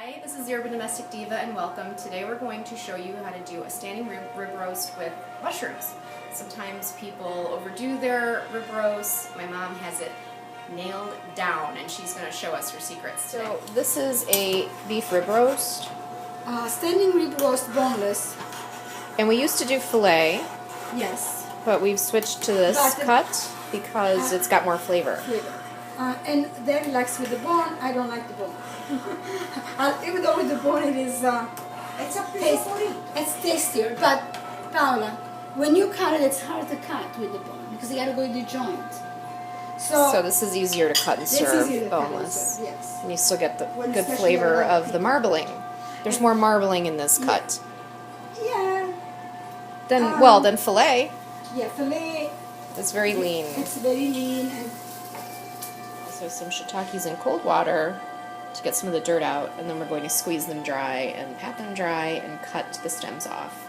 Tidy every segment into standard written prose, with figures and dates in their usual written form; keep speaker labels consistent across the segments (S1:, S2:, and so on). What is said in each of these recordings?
S1: Hi, this is the Urban Domestic Diva and welcome. Today we're going to show you how to do a standing rib roast with mushrooms. Sometimes people overdo their rib roast. My mom has it nailed down and she's going to show us her secrets today.
S2: So this is a beef rib roast.
S3: Standing rib roast boneless.
S2: And we used to do filet,
S3: Yes.
S2: but we've switched to this cut because it's got more flavor.
S3: And they likes with the bone. I don't like the bone. Even though with the bone it is it's tastier. But Paola, when you cut it, it's hard to cut with the bone because you got to go to the joint.
S2: So this is easier to cut and serve boneless.
S3: Yes.
S2: And you still get the good flavor of the marbling. There's more marbling in this cut.
S3: Yeah.
S2: Than filet.
S3: Yeah, filet.
S2: It's very lean.
S3: It's very lean. And
S2: so some shiitakes in cold water to get some of the dirt out, and then we're going to squeeze them dry and pat them dry and cut the stems off.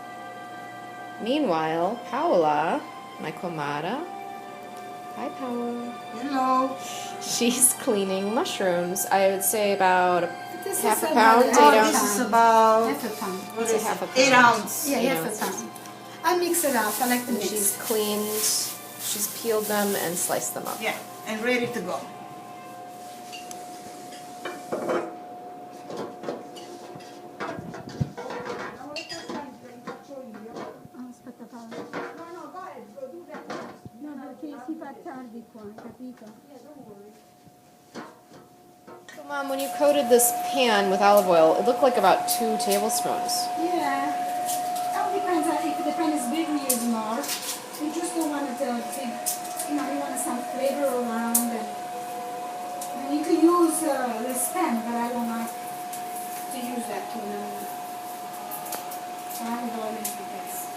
S2: Meanwhile, Paola, my comadre, hi Paola.
S3: hello.
S2: She's cleaning mushrooms. I would say about
S3: This
S2: half
S3: is
S2: a pound, 8 ounces.
S4: This is about
S3: half a pound.
S2: It's a half a pound.
S4: 8 ounces.
S3: Yeah,
S2: 8
S3: half a
S2: ounces.
S3: pound. I mix it up. I like to mix.
S2: She's cleaned, she's peeled them and sliced them up.
S4: Yeah, and ready to go.
S3: Aspetta Paolo. No, go ahead, go do that. No, perché si fa tardi qua, capito?
S2: So Mom, when you coated this pan with olive oil, it looked like about 2 tablespoons.
S3: Yeah. That depends on if the pan is big, we use more. We just don't want it to, you want some flavor around. And you can use this pan, but I don't like to use that too much. Olive oil is the best.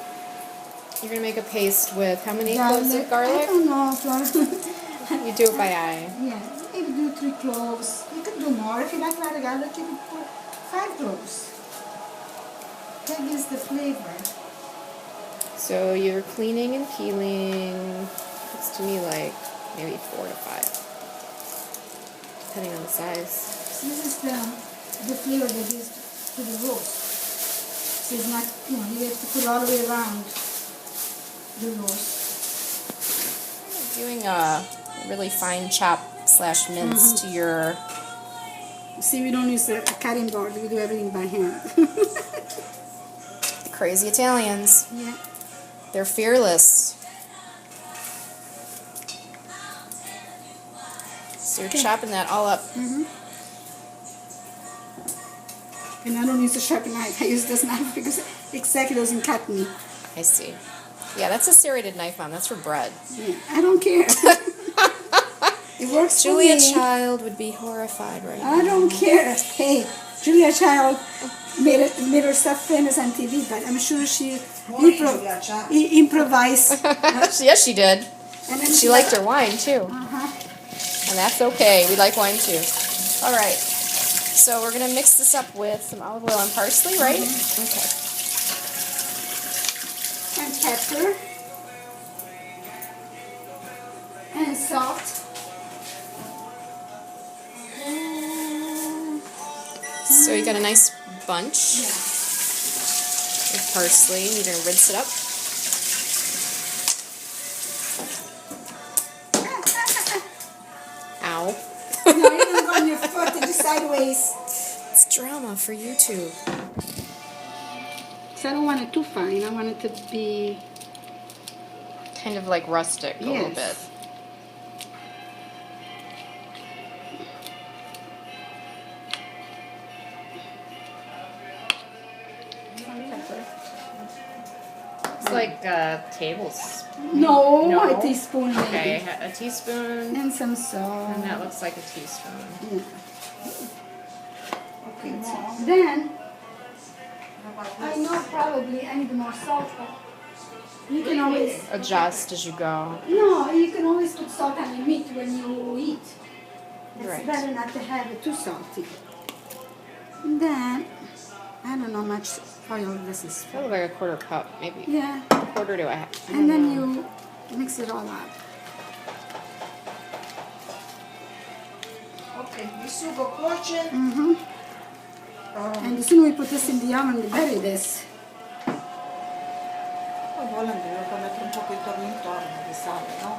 S2: You're going to make a paste with how many cloves of
S3: I
S2: garlic?
S3: don't know.
S2: You do it by eye.
S3: Yeah, maybe do 3 cloves. You can do more. If you like a lot of garlic, you can put 5 cloves. That gives the flavor.
S2: So you're cleaning and peeling. Looks to me like maybe 4 to 5, depending on the size.
S3: So this is the flavor that gives to the roast. So it's not, you have to put all the way around the roast.
S2: Doing a really fine chop / mince to your.
S3: See, we don't use a cutting board. We do everything by hand.
S2: Crazy Italians.
S3: Yeah.
S2: They're fearless. So you're chopping that all up.
S3: And I don't use a sharp knife. I use this knife because it exactly doesn't cut me.
S2: I see. Yeah, that's a serrated knife, Mom. That's for bread.
S3: Yeah, I don't care. It works
S2: Julia
S3: for me.
S2: Child would be horrified right now.
S3: I don't care. Hey, Julia Child made herself famous on TV, but I'm sure she improvised.
S2: Yes, she did.
S3: And then
S2: She liked her wine, too.
S3: Uh-huh.
S2: And that's okay. We like wine, too. All right. So we're going to mix this up with some olive oil and parsley, right? Okay.
S3: And pepper. And salt.
S2: So you got a nice bunch
S3: Yeah.
S2: of parsley. You're going to rinse it up. Ow.
S3: No, you don't go on your foot, it's sideways.
S2: It's drama for YouTube.
S3: So I don't want it too fine. I want it to be...
S2: Kind of like rustic a little bit. It's like a tablespoon.
S3: No, a teaspoon maybe.
S2: Okay, a teaspoon.
S3: And some salt.
S2: And that looks like a teaspoon.
S3: Yeah. Okay, so then I know probably I need more salt, but you can always
S2: Adjust as you go.
S3: you can always put salt on your meat when you eat. It's
S2: Right.
S3: better not to have it too salty. And then I don't know much oil this is.
S2: Probably like a quarter cup, maybe.
S3: Yeah.
S2: A quarter to a half.
S3: And then you mix it all up.
S4: Ok, il sugo cuoce.
S3: And the sooner we put this in the oven, the better it is.
S4: Poi volendo lo puoi mettere un po' intorno di sale, no?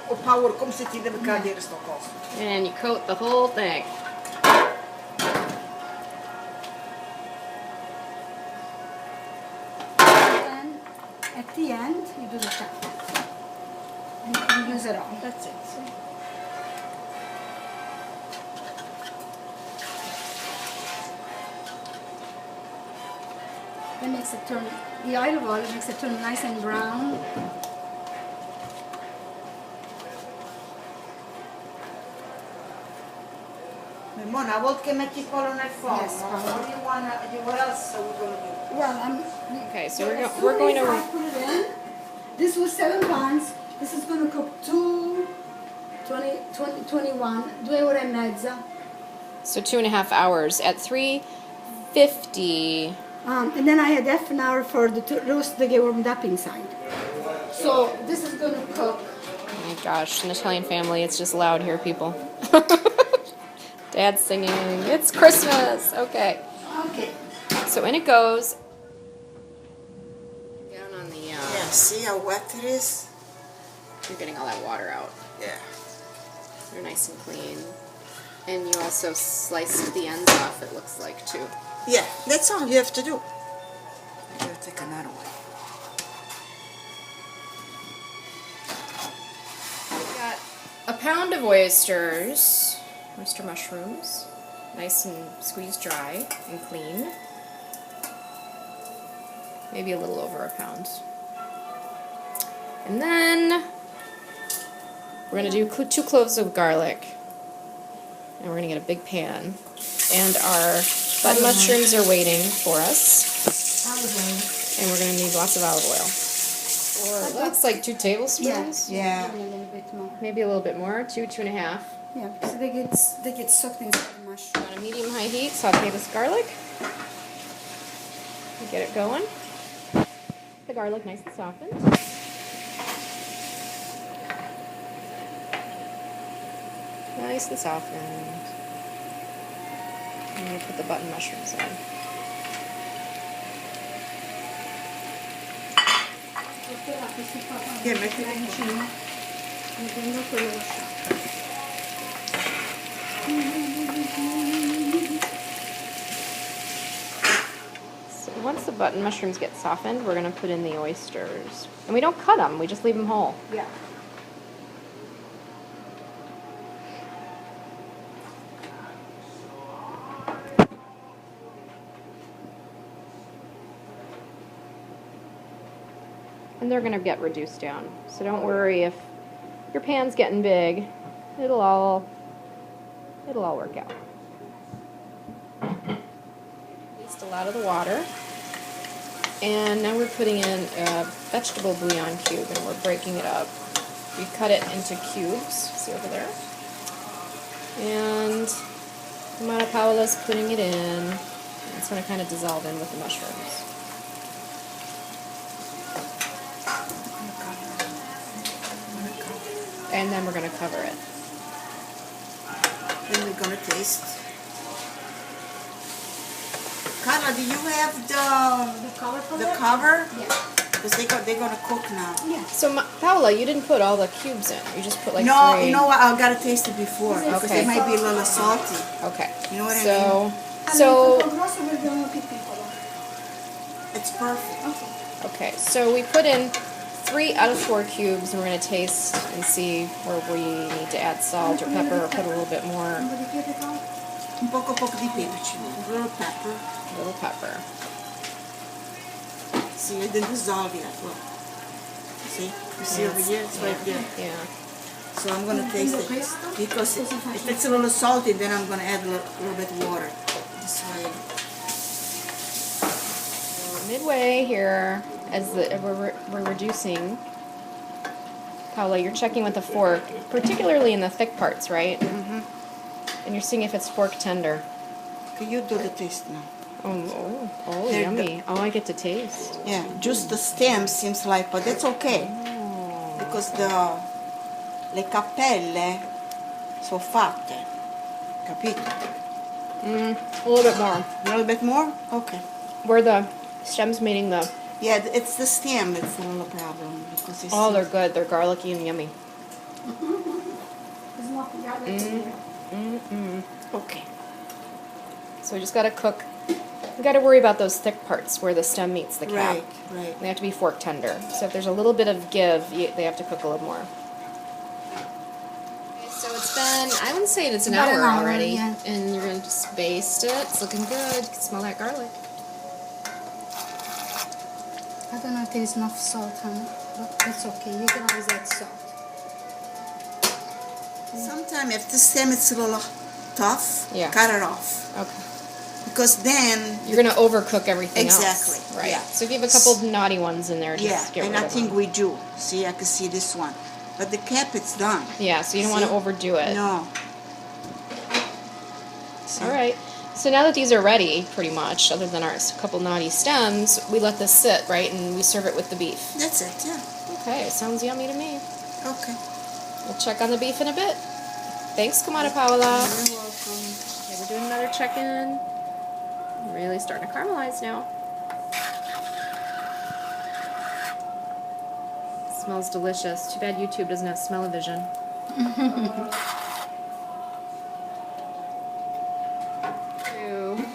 S4: Ho paura come se ti deve cadere sto coso.
S2: And you coat the whole thing.
S3: And at the end, you do the top. And you use it all. That's it. That makes it turn, the olive oil makes it turn nice and brown.
S4: Mona, a volte che metti quello nel forno,
S3: Yes,
S4: what else are we going to do?
S3: Well,
S2: Okay, so
S3: as
S2: we're
S3: soon
S2: going
S3: as I
S2: to.
S3: put it in, this was 7 pounds. This is going to cook 21, 2 ore e mezza.
S2: So 2.5 hours at 350.
S3: And then I had half an hour for the roast to get warmed up inside. So this is going to cook.
S2: Oh my gosh, an Italian family, it's just loud here, people. Dad's singing, it's Christmas. Okay.
S3: Okay.
S2: So in it goes. Down on the,
S4: Yeah, see how wet it is?
S2: you're getting all that water out.
S4: Yeah.
S2: They're nice and clean. And you also sliced the ends off, it looks like, too.
S4: Yeah, that's all you have to do. You have to take another one.
S2: We got a pound of oysters, oyster mushrooms, nice and squeezed dry and clean. Maybe a little over a pound. And then we're going to do 2 cloves of garlic. And we're going to get a big pan. And our button mushrooms are waiting for us. And we're going to need lots of olive oil. Or that's like 2 tablespoons?
S4: Yeah.
S3: A little bit more.
S2: Maybe a little bit more, 2.5.
S3: Yeah, because they get soaked inside the mushroom.
S2: On a medium-high heat, saute this garlic. Get it going. The garlic nice and softened. Nice and softened. And we put the button mushrooms in.
S4: Che metti
S3: Vicino. Mi prendo quello lasciato.
S2: So once the button mushrooms get softened, we're going to put in the oysters. And we don't cut them, we just leave them whole.
S3: Yeah.
S2: And they're going to get reduced down. So don't worry if your pan's getting big. It'll all work out. Released a lot of the water. And now we're putting in a vegetable bouillon cube and we're breaking it up. We cut it into cubes, see over there. And Mama Paola's putting it in. It's going to kind of dissolve in with the mushrooms. And then we're going to cover it.
S4: Then we're gonna taste. Carla, do you have the cover?
S3: Yeah.
S4: Because they're gonna cook now.
S3: Yeah.
S2: So, Paola, you didn't put all the cubes in. You just put like
S4: No,
S2: 3.
S4: you know what? I gotta taste it before because
S2: Okay.
S4: it might be a little salty.
S2: Okay.
S4: You know what I
S2: So,
S3: So,
S2: so
S4: It's perfect.
S3: okay.
S2: okay. So we put in 3 out of 4 cubes, and we're gonna taste and see where we need to add salt or pepper, or put a little bit more.
S4: Un poco di pepe ci vuole. A little pepper.
S2: Little pepper.
S4: See, it didn't dissolve yet. Look. See? You see over here? It's right there.
S2: Yeah.
S4: So I'm gonna taste it because if it's a little salty, then I'm gonna add a little bit of water. This way.
S2: So midway here, as we're reducing. Paola, you're checking with a fork, particularly in the thick parts, right?
S4: Mm-hmm.
S2: And you're seeing if it's fork tender.
S4: Can you do the taste now?
S2: Oh,
S4: There,
S2: yummy. Oh, I get to taste.
S4: Yeah, just the stem seems like, but that's okay.
S2: Oh.
S4: because le cappelle sono fatte, capito?
S2: A little bit more.
S4: A little bit more? Okay.
S2: Where the stem's meeting the...
S4: Yeah, it's the stem that's the little problem because it's
S2: Oh, they're good. They're garlicky and yummy.
S3: There's more garlic in here.
S4: okay.
S2: So we just gotta cook. We gotta worry about those thick parts where the stem meets the cap.
S4: Right.
S2: They have to be fork tender. So if there's a little bit of give, they have to cook a little more. Okay, so it's been, I wouldn't say it's an
S3: About
S2: hour
S3: an hour,
S2: already.
S3: yeah.
S2: And you're gonna just baste it. It's looking good. You can smell that garlic.
S3: I don't know if there's enough salt on it, but that's okay. You can always add salt.
S4: Sometimes if the stem is a little tough,
S2: Yeah.
S4: cut it off.
S2: Okay.
S4: Because then...
S2: You're gonna overcook everything
S4: Exactly,
S2: else. Right.
S4: yeah.
S2: So if you have a couple of naughty ones in there, just
S4: Yeah,
S2: get
S4: and
S2: rid
S4: I
S2: of
S4: think
S2: them.
S4: we do. See, I can see this one. But the cap, it's done.
S2: Yeah, so you don't want to
S4: See?
S2: overdo it.
S4: No. See?
S2: All right. So now that these are ready, pretty much, other than our couple naughty stems, we let this sit, right, and we serve it with the beef.
S4: That's it, yeah.
S2: Okay, sounds yummy to me.
S4: Okay.
S2: We'll check on the beef in a bit. Thanks, Comadre Paola.
S4: You're welcome.
S2: Okay, we're doing another check-in. Really starting to caramelize now. Smells delicious. Too bad YouTube doesn't have smell-o-vision.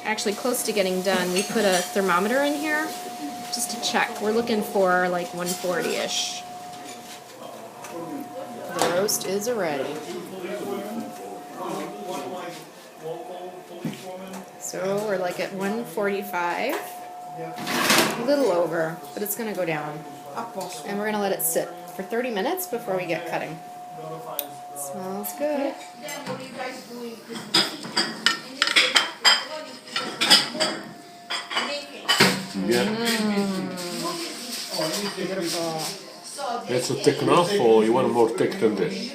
S2: Actually, close to getting done. We put a thermometer in here just to check. We're looking for like 140-ish. The roast is ready. So we're like at 145. A little over, but it's gonna go down. And we're gonna let it sit for 30 minutes before we get cutting. Smells good. Beautiful.
S5: That's a thick enough, or you want more thick than this?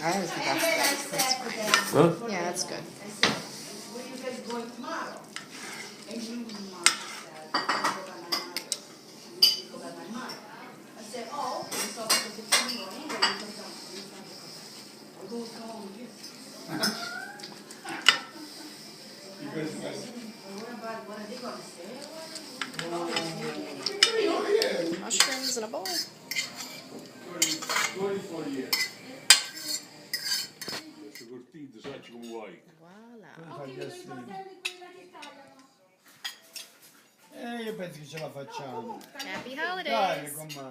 S2: I always think that's fine.
S5: Huh?
S2: Yeah, that's good. Mushrooms in a bowl. Voila.
S6: Io penso che ce la facciamo.
S2: Happy
S6: Dai,
S2: holidays.
S6: com'è?